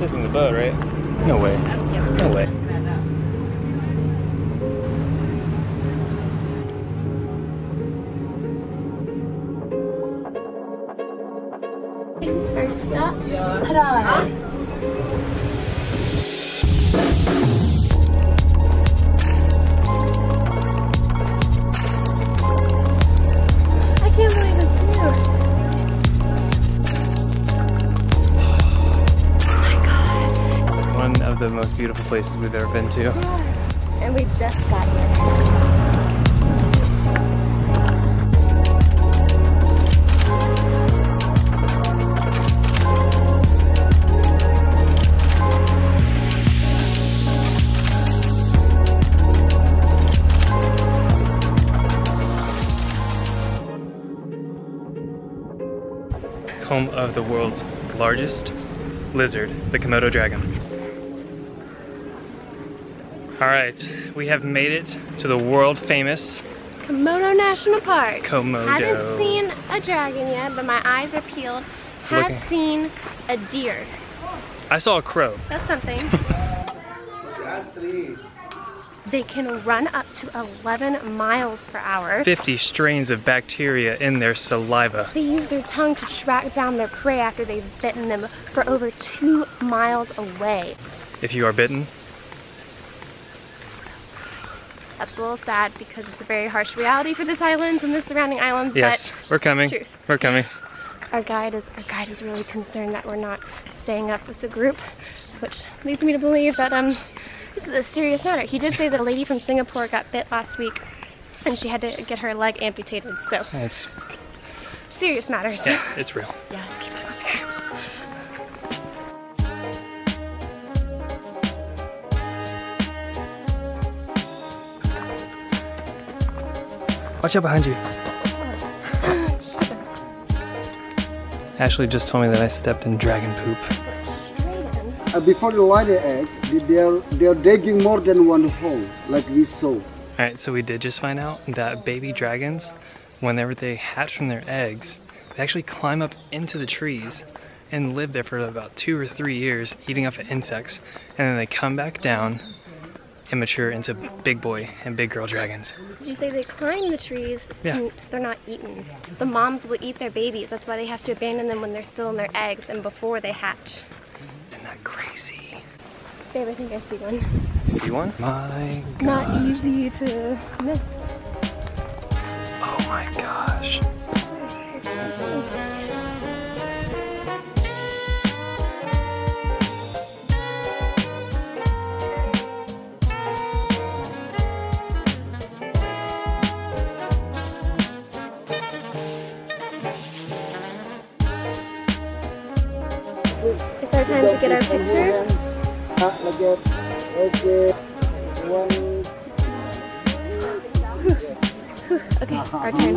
This isn't the boat, right? No way. No way. First stop, Padar. I can't believe it's here. Oh my god. One of the most beautiful places we've ever been to. And we just got here. Home of the world's largest lizard, the Komodo dragon. All right, we have made it to the world famous Komodo National Park. Komodo. Haven't seen a dragon yet, but my eyes are peeled. Have seen a deer. I saw a crow. That's something. They can run up to 11 miles per hour. 50 strains of bacteria in their saliva. They use their tongue to track down their prey after they've bitten them for over 2 miles away. If you are bitten. That's a little sad because it's a very harsh reality for this island and the surrounding islands. Yes, but we're coming. Truth. We're coming. Our guide is really concerned that we're not staying up with the group, which leads me to believe that this is a serious matter. He did say that a lady from Singapore got bit last week and she had to get her leg amputated, so It's serious matters. yeah, it's real. Yeah, let's keep it up here. Watch out behind you. Ashley just told me that I stepped in dragon poop. Before you lay the egg, they're digging more than one hole, like we saw. Alright, so we did just find out that baby dragons, whenever they hatch from their eggs, they actually climb up into the trees and live there for about 2 or 3 years, eating off of insects, and then they come back down and mature into big boy and big girl dragons. Did you say they climb the trees so they're not eaten? The moms will eat their babies. That's why they have to abandon them when they're still in their eggs and before they hatch. Isn't that crazy? Babe, I think I see one. You see one? My God. Not easy to miss. Oh my gosh. It's our time to get our picture. Okay, Okay, our turn.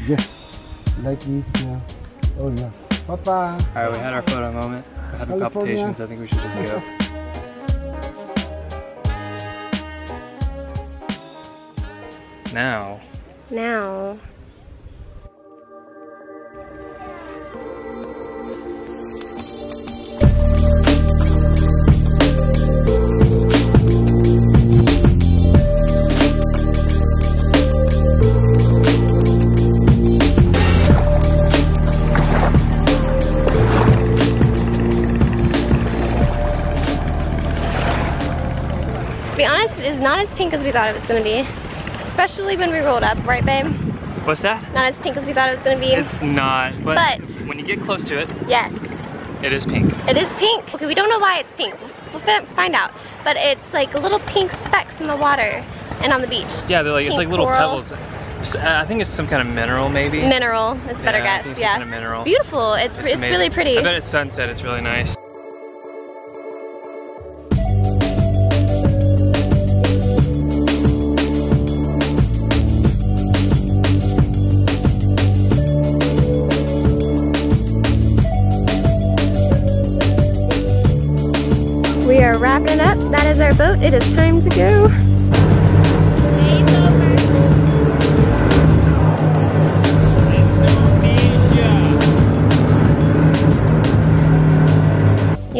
yes, like this. Oh yeah, Papa. Alright, we had our photo moment. We're having palpitations. I think we should just go. Now. To be honest, it is not as pink as we thought it was going to be. Especially when we rolled up, right babe? What's that? Not as pink as we thought it was going to be. It's not, but when you get close to it, yes, it is pink. it is pink. Okay, we don't know why it's pink. We'll find out. But it's like little pink specks in the water and on the beach. Yeah, they're like, it's like little coral. pebbles. I think it's some kind of mineral, maybe. Mineral is a better I guess. think it's Yeah, some kind of mineral. it's beautiful. It's amazing. really pretty. I bet it's sunset. It's really nice. We are wrapping up. That is our boat. It is time to go.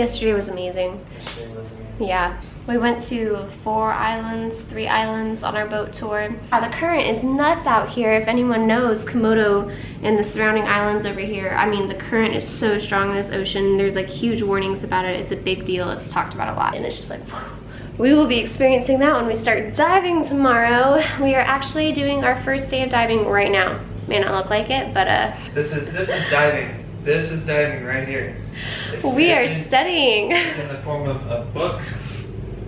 Yesterday was amazing. Yeah. We went to 3 islands on our boat tour. The current is nuts out here. If anyone knows Komodo and the surrounding islands over here, I mean, the current is so strong in this ocean. There's like huge warnings about it. It's a big deal. It's talked about a lot. And it's just like, whew. We will be experiencing that when we start diving tomorrow. We are actually doing our first day of diving right now. May not look like it, but This is diving. This is diving right here. We are studying. It's in the form of a book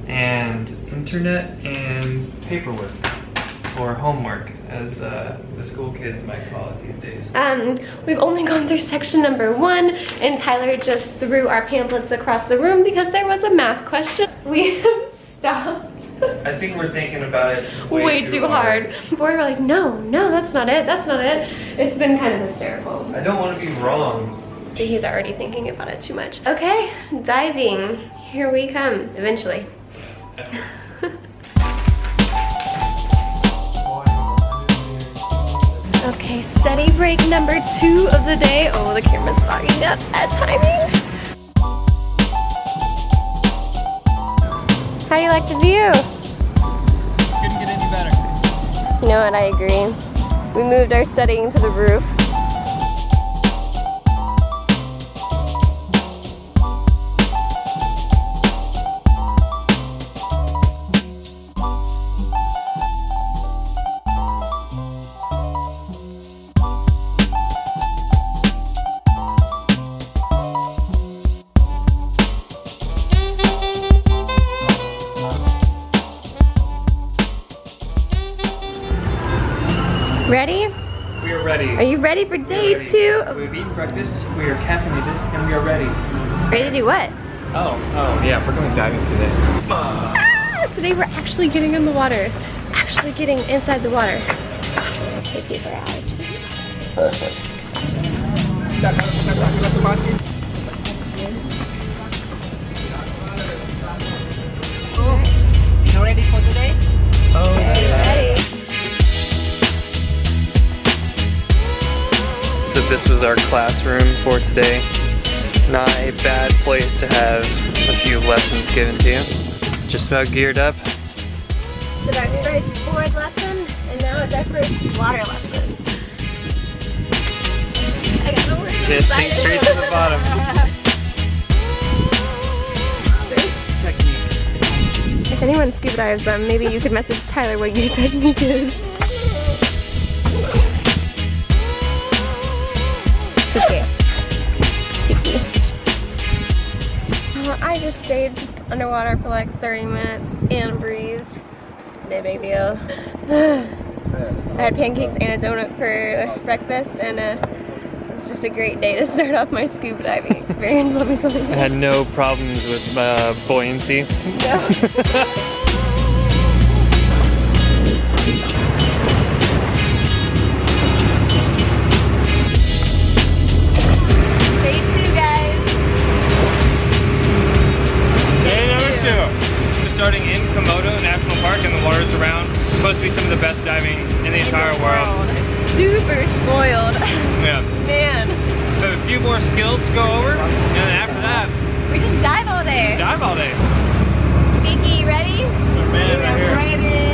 and internet and paperwork, or homework, as the school kids might call it these days. We've only gone through section number 1, and Tyler just threw our pamphlets across the room because there was a math question. We have stopped. I think we're thinking about it way too hard. Before we were like, no, that's not it, that's not it. It's been kind of hysterical. I don't want to be wrong. So he's already thinking about it too much. Okay, diving. Here we come, eventually. Okay, study break number 2 of the day. Oh, the camera's fogging up at timing. How do you like the view? Couldn't get any better. You know what, I agree. We moved our studying to the roof. Ready? We are ready. Are you ready for day 2? We've eaten breakfast, we are caffeinated, and we are ready. Ready to do what? Oh, yeah, we're going diving today. Ah, today we're actually getting in the water. Actually getting inside the water. Take these are out. You ready for today? Oh, Okay, ready. So this was our classroom for today. Not a bad place to have a few lessons given to you. Just about geared up. Did our first board lesson, and now it's our first water lesson. I got no words. Just sink straight to the bottom. Technique. If anyone scuba dives, maybe you could message Tyler what your technique is. Okay. I just stayed underwater for like 30 minutes and breathed. No big deal. I had pancakes and a donut for breakfast, and it was just a great day to start off my scuba diving experience, let me tell you. I had no problems with buoyancy. No. Starting in Komodo National Park, and the waters around. Supposed to be some of the best diving in the entire world. Super spoiled. Yeah. Man. So a few more skills to go over, and then after that, We just dive all day. dive all day. Vicky, ready? Man, right here.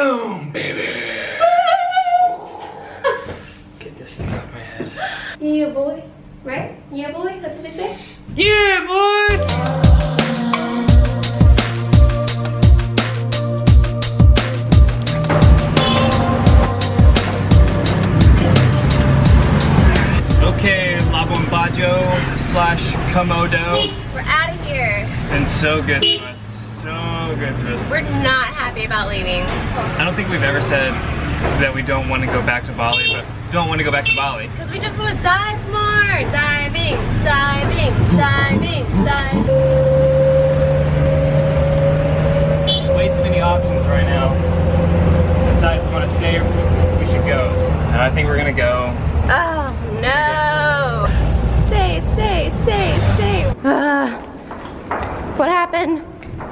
Boom, baby. Get this thing off my head. Yeah, boy. Right? Yeah, boy. That's what they say. Yeah, boy. Okay, Labuan Bajo / Komodo. We're out of here. And so good to us. So good to us. We're not happy about leaving. I don't think we've ever said that we don't want to go back to Bali, but don't want to go back to Bali. Because we just want to dive more. Diving, diving, diving, diving. Way too many options right now. Decide if we want to stay or if we should go. And I think we're gonna go. Oh no! Stay, stay, stay, stay. What happened?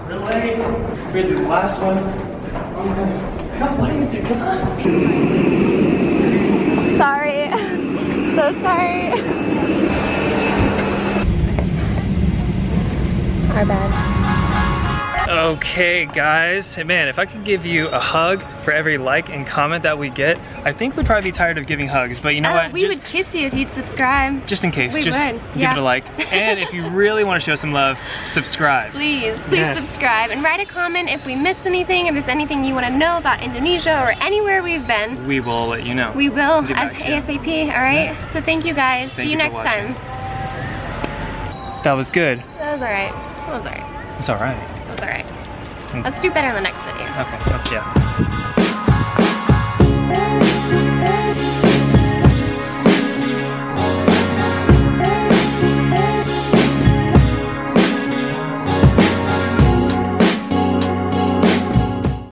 We're late. We had the last one. What are you doing? Come on. Sorry. So sorry. Our bad. Okay guys, man, if I could give you a hug for every like and comment that we get, I think we'd probably be tired of giving hugs, but you know what? We would kiss you if you'd subscribe. Just in case, We just would, give it a like. And if you really want to show some love, subscribe. Please Yes. subscribe and write a comment if we missed anything, if there's anything you want to know about Indonesia or anywhere we've been. We will let you know. We will, We'll get as back to you. ASAP, alright? So thank you guys. Thank See you you for next watching. time. That was good. That was alright. That was alright. It's alright. That was alright. Let's do better in the next video. Okay, let's, yeah.